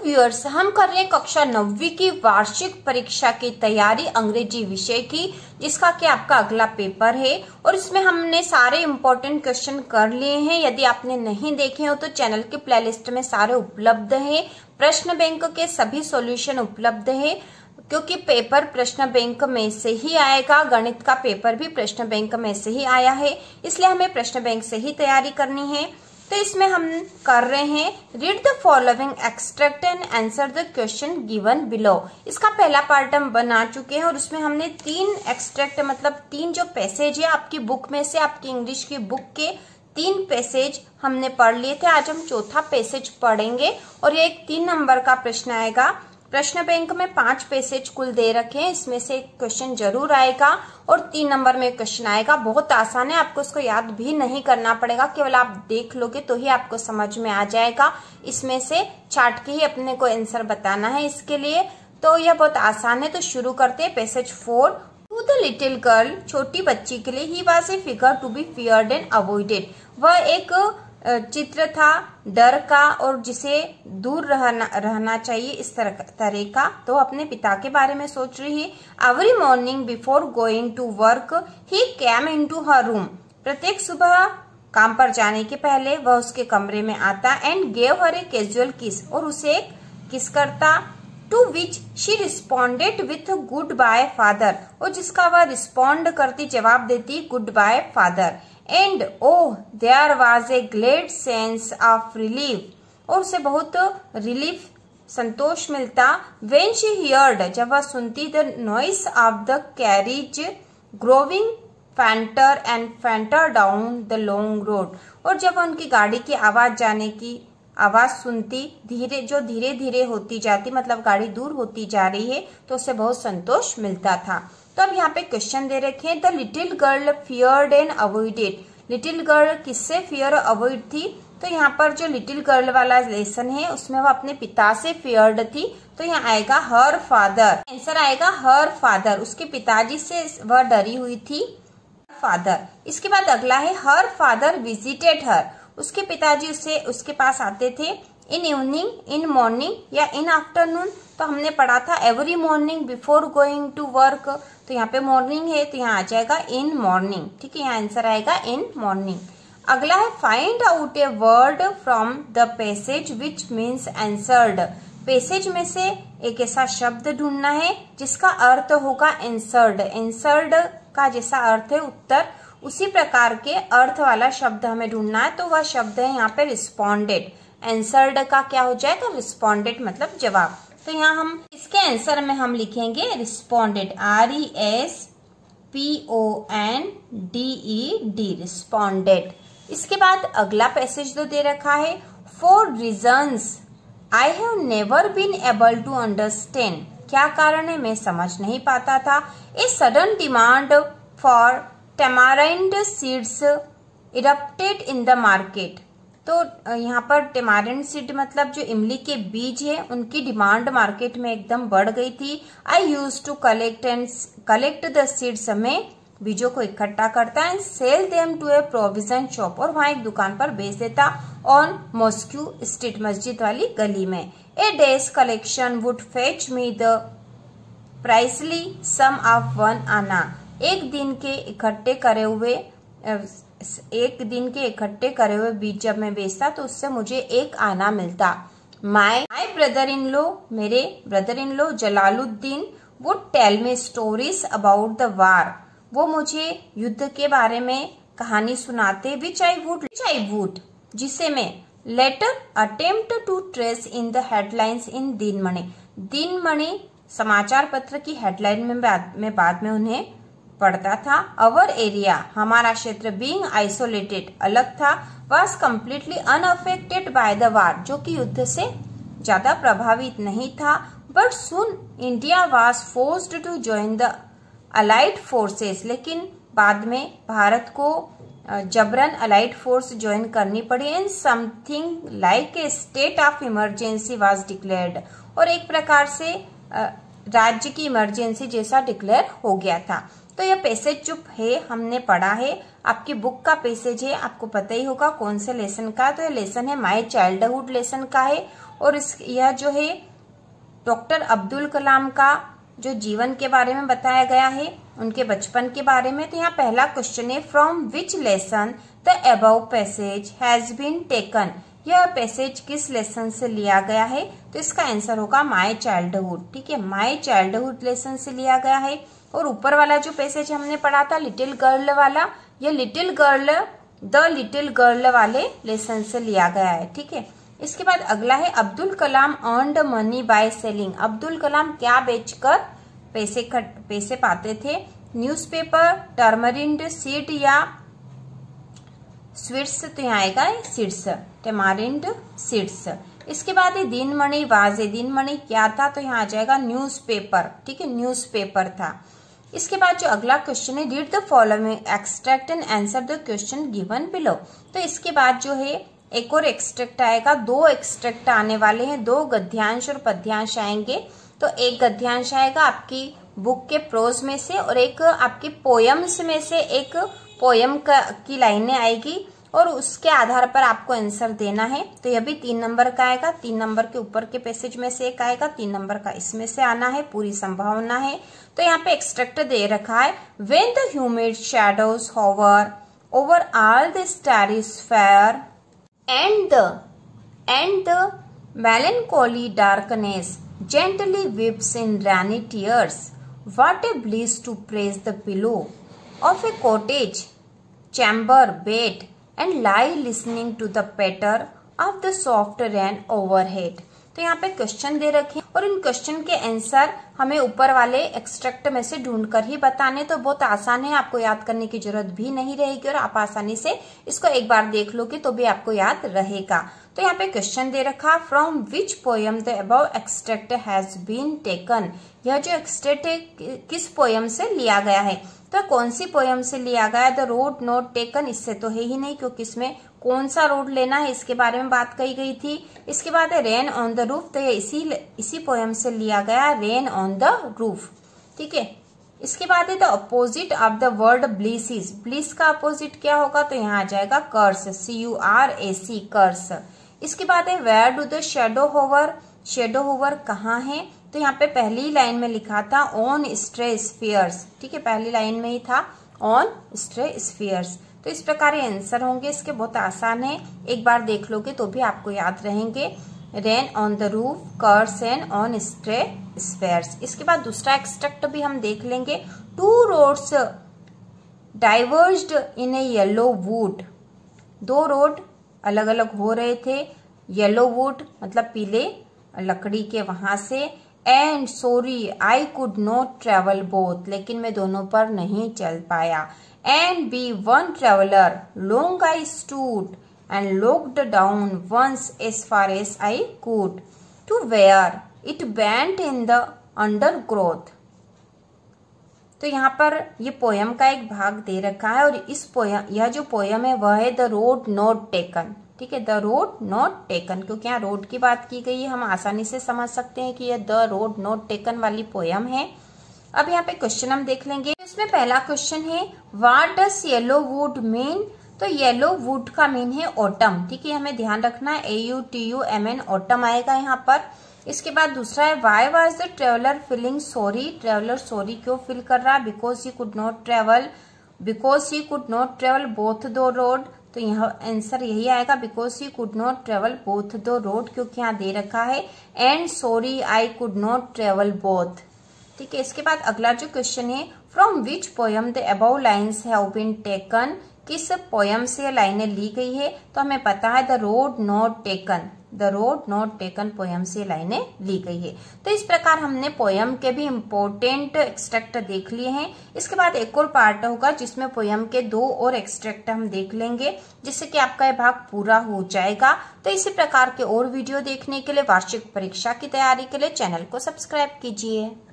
Viewers, हम कर रहे हैं कक्षा 9वीं की वार्षिक परीक्षा की तैयारी अंग्रेजी विषय की, जिसका कि आपका अगला पेपर है। और इसमें हमने सारे इम्पोर्टेंट क्वेश्चन कर लिए हैं। यदि आपने नहीं देखे हो तो चैनल के प्लेलिस्ट में सारे उपलब्ध हैं। प्रश्न बैंक के सभी सॉल्यूशन उपलब्ध है, क्योंकि पेपर प्रश्न बैंक में से ही आएगा। गणित का पेपर भी प्रश्न बैंक में से ही आया है, इसलिए हमें प्रश्न बैंक से ही तैयारी करनी है। तो इसमें हम कर रहे हैं read the following extract and answer the question given below. इसका पहला पार्ट हम बना चुके हैं और उसमें हमने 3 एक्सट्रैक्ट मतलब 3 जो पैसेज है आपकी बुक में से, आपकी इंग्लिश की बुक के 3 पैसेज हमने पढ़ लिए थे। आज हम चौथा पैसेज पढ़ेंगे और ये एक 3 नंबर का प्रश्न आएगा। प्रश्न बैंक में 5 पैसेज कुल दे रखे हैं, इसमें से एक क्वेश्चन जरूर आएगा और 3 नंबर में क्वेश्चन आएगा। बहुत आसान है, आपको इसको याद भी नहीं करना पड़ेगा, केवल आप देख लोगे तो ही आपको समझ में आ जाएगा। इसमें से छाट के ही अपने को आंसर बताना है इसके लिए, तो यह बहुत आसान है। तो शुरू करते हैं। Passage 4। To the little girl, छोटी बच्ची के लिए, he was a figure to be feared and avoided. वह एक चित्र था डर का और जिसे दूर रहना चाहिए इस तरह का। तो अपने पिता के बारे में सोच रही है। Every morning before going to work he came into her room. प्रत्येक सुबह काम पर जाने के पहले वह उसके कमरे में आता and gave her a casual kiss, और उसे एक किस करता। To which she responded with goodbye father, और जिसका वह रिस्पॉन्ड करती जवाब देती goodbye father. And oh there was a glad sense of relief, और उसे बहुत रिलीफ संतोष मिलता। when she heard, जब वह सुनती the noise of the carriage growing fainter and fainter down the long road, और जब वह उनकी गाड़ी की आवाज जाने की आवाज सुनती, धीरे धीरे होती जाती, मतलब गाड़ी दूर होती जा रही है, तो उसे बहुत संतोष मिलता था। तो अब यहाँ पे क्वेश्चन दे रखे हैं। The little girl feared and avoided. Little girl किससे फियर अवॉइड थी? तो यहाँ पर जो लिटिल गर्ल वाला लेसन है उसमें वह अपने पिता से फियर्ड थी, तो यहाँ आएगा हर फादर। आंसर आएगा हर फादर, उसके पिताजी से वह डरी हुई थी, फादर। इसके बाद अगला है हर फादर विजिटेड हर। उसके पिताजी उसके पास आते थे। इन इवनिंग, इन मॉर्निंग या इन आफ्टरनून। तो हमने पढ़ा था every morning before going to work, तो यहाँ पे मॉर्निंग है तो यहाँ आ जाएगा इन मॉर्निंग। ठीक है, यहाँ आंसर आएगा इन मॉर्निंग। अगला है find out a word from the passage which means answered. Passage में से एक ऐसा शब्द ढूंढना है जिसका अर्थ होगा आंसर्ड। आंसर्ड का जैसा अर्थ है उत्तर, उसी प्रकार के अर्थ वाला शब्द हमें ढूंढना है। तो वह शब्द है यहाँ पे रिस्पॉन्डेड। आंसर्ड का क्या हो जाएगा? रिस्पॉन्डेड मतलब जवाब। तो यहाँ हम इसके आंसर में हम लिखेंगे रिस्पॉन्डेड, RESPONDED, रिस्पॉन्डेड। इसके बाद अगला पैसेज तो दे रखा है for reasons I have never been able to understand. क्या कारण है मैं समझ नहीं पाता था। A sudden demand for tamarind seeds erupted in the market. तो यहाँ पर टैमारिंड सीड मतलब जो इमली के बीज है उनकी डिमांड मार्केट में एकदम बढ़ गई थी। I use to collect the seeds, में बीजों को इकट्ठा करता and sell them to a provision shop, और वहां एक दुकान पर बेच देता ऑन मॉस्क्यू स्ट्रीट, मस्जिद वाली गली में। A day's collection would fetch me the princely sum of 1 anna. एक दिन के इकट्ठे करे हुए बीज जब मैं बेचता तो उससे मुझे 1 आना मिलता। माय ब्रदर इन लॉ, मेरे brother in law Jalaluddin would tell me stories about the war. वो मुझे युद्ध के बारे में कहानी सुनाते, विच आई वुड, जिसे मैं later attempt to trace in the headlines in Dinamani. Dinamani समाचार पत्र की हेडलाइन में बाद में उन्हें पढ़ता था। अवर एरिया, हमारा क्षेत्र, बीइंग आइसोलेटेड, अलग था, was completely unaffected by the war, जो कि युद्ध से ज्यादा प्रभावित नहीं था। But soon India was forced to join the allied forces, लेकिन बाद में भारत को जबरन अलाइड फोर्स ज्वाइन करनी पड़ी। And something like a state of emergency was declared, और एक प्रकार से राज्य की इमरजेंसी जैसा डिक्लेयर हो गया था। तो यह पैसेज जो है हमने पढ़ा है, आपकी बुक का पैसेज है, आपको पता ही होगा कौन से लेसन का। तो यह लेसन है माय चाइल्डहुड लेसन का है और यह जो है डॉक्टर अब्दुल कलाम का जो जीवन के बारे में बताया गया है, उनके बचपन के बारे में। तो यहाँ पहला क्वेश्चन है from which lesson the above passage has been taken. यह पैसेज किस लेसन से लिया गया है? तो इसका आंसर होगा माय चाइल्डहुड। ठीक है, माय चाइल्डहुड लेसन से लिया गया है। और ऊपर वाला जो पैसेज हमने पढ़ा था लिटिल गर्ल वाला, यह द लिटिल गर्ल वाले लेसन से लिया गया है। ठीक है, इसके बाद अगला है Abdul Kalam earned money by selling. Abdul Kalam क्या बेचकर पैसे पाते थे? न्यूज़पेपर, टर्मरिंड सीड या स्वीट्स। तो यहाँ आएगा सीड्स, टमारिंड सीड्स। इसके बाद है दिनमणि वाजे। दिनमणि क्या था? तो यहाँ आ जाएगा न्यूज़पेपर। ठीक है, न्यूज़पेपर था। इसके बाद जो अगला क्वेश्चन है read the following extract and answer the question given below. तो इसके बाद जो है एक और एक्सट्रैक्ट आएगा, 2 एक्सट्रैक्ट आने वाले हैं, 2 गद्यांश और पद्यांश आएंगे। तो एक गद्यांश आएगा आपकी बुक के प्रोज में से और एक आपकी पोयम्स में से एक पोयम की लाइनें आएगी और उसके आधार पर आपको आंसर देना है। तो यह भी 3 नंबर का आएगा, 3 नंबर के ऊपर के पैसेज में से एक आएगा, 3 नंबर का इसमें से आना है, पूरी संभावना है। तो यहाँ पे एक्सट्रैक्ट दे रखा है when the humid shadows hover over all the starry sphere and the melancholy darkness gently weeps in rainy tears. What a bliss to praise the pillow of a cottage chamber bed and lie listening to the patter of the soft rain overhead. तो यहाँ पे question दे रखे और इन question के answer हमें ऊपर वाले extract में से ढूंढकर ही बताने। तो बहुत आसान है, आपको याद करने की जरूरत भी नहीं रहेगी और आप आसानी से इसको एक बार देख लोगे तो भी आपको याद रहेगा। तो यहाँ पे क्वेश्चन दे रखा from which poem the above extract has been taken. यह जो एक्सट्रैक्ट है किस पोयम से लिया गया है? तो कौन सी पोयम से लिया गया है? द रोड नॉट टेकन, इससे तो है ही नहीं क्योंकि इसमें कौन सा रोड लेना है इसके बारे में बात कही गई थी। इसके बाद है रेन ऑन द रूफ, तो ये इसी पोयम से लिया गया, रेन ऑन द रूफ। ठीक है, इसके बाद है the opposite of the word bliss is. Bliss का अपोजिट क्या होगा? तो यहाँ आ जाएगा कर्स, CURAC, कर्स। इसके बाद है where do the shadow hover. Shadow hover कहाँ है? तो यहाँ पे पहली लाइन में लिखा था ऑन स्ट्रे स्फीयर्स। ठीक है, पहली लाइन में ही था ऑन स्ट्रे स्फीयर्स। तो इस प्रकार आंसर होंगे इसके, बहुत आसान है, एक बार देख लोगे तो भी आपको याद रहेंगे। Rain on the roof, curse and on stray spheres. इसके बाद दूसरा एक्सट्रैक्ट भी हम देख लेंगे। 2 roads diverged in a yellow wood. 2 road अलग अलग हो रहे थे, येलो वुड मतलब पीले लकड़ी के वहां से। And sorry I could not travel both, लेकिन मैं दोनों पर नहीं चल पाया। And be one traveller long I stood and looked down once as far as I could to where it bent in the undergrowth। तो यहाँ पर ये पोयम का एक भाग दे रखा है और इस पोयम, यह जो पोयम है वह है द रोड नॉट टेकन। ठीक है, द रोड नॉट टेकन, क्योंकि यहाँ रोड की बात की गई है, हम आसानी से समझ सकते हैं कि यह द रोड नॉट टेकन वाली पोयम है। अब यहाँ पे क्वेश्चन हम देख लेंगे। इसमें पहला क्वेश्चन है what does yellow would mean. तो येलो वुड का मीन है ऑटम। ठीक है, हमें ध्यान रखना है, AUTUMN ऑटम आएगा यहाँ पर। इसके बाद दूसरा है why was the traveller feeling sorry. Traveller sorry क्यों फील कर रहा है? Because he could not travel both the road. तो यहाँ आंसर यही आएगा, because he could not travel both the road, क्योंकि यहाँ दे रखा है and sorry I could not travel both. ठीक है, इसके बाद अगला जो क्वेश्चन है from which poem the above lines have been taken. किस पोयम से लाइनें ली गई है? तो हमें पता है the road not taken, the road not taken poem से लाइनें ली गई है। तो इस प्रकार हमने पोयम के भी इम्पोर्टेंट एक्सट्रैक्ट देख लिए हैं। इसके बाद एक और पार्ट होगा जिसमें पोयम के 2 और एक्सट्रैक्ट हम देख लेंगे, जिससे कि आपका यह भाग पूरा हो जाएगा। तो इसी प्रकार के और वीडियो देखने के लिए, वार्षिक परीक्षा की तैयारी के लिए चैनल को सब्सक्राइब कीजिए।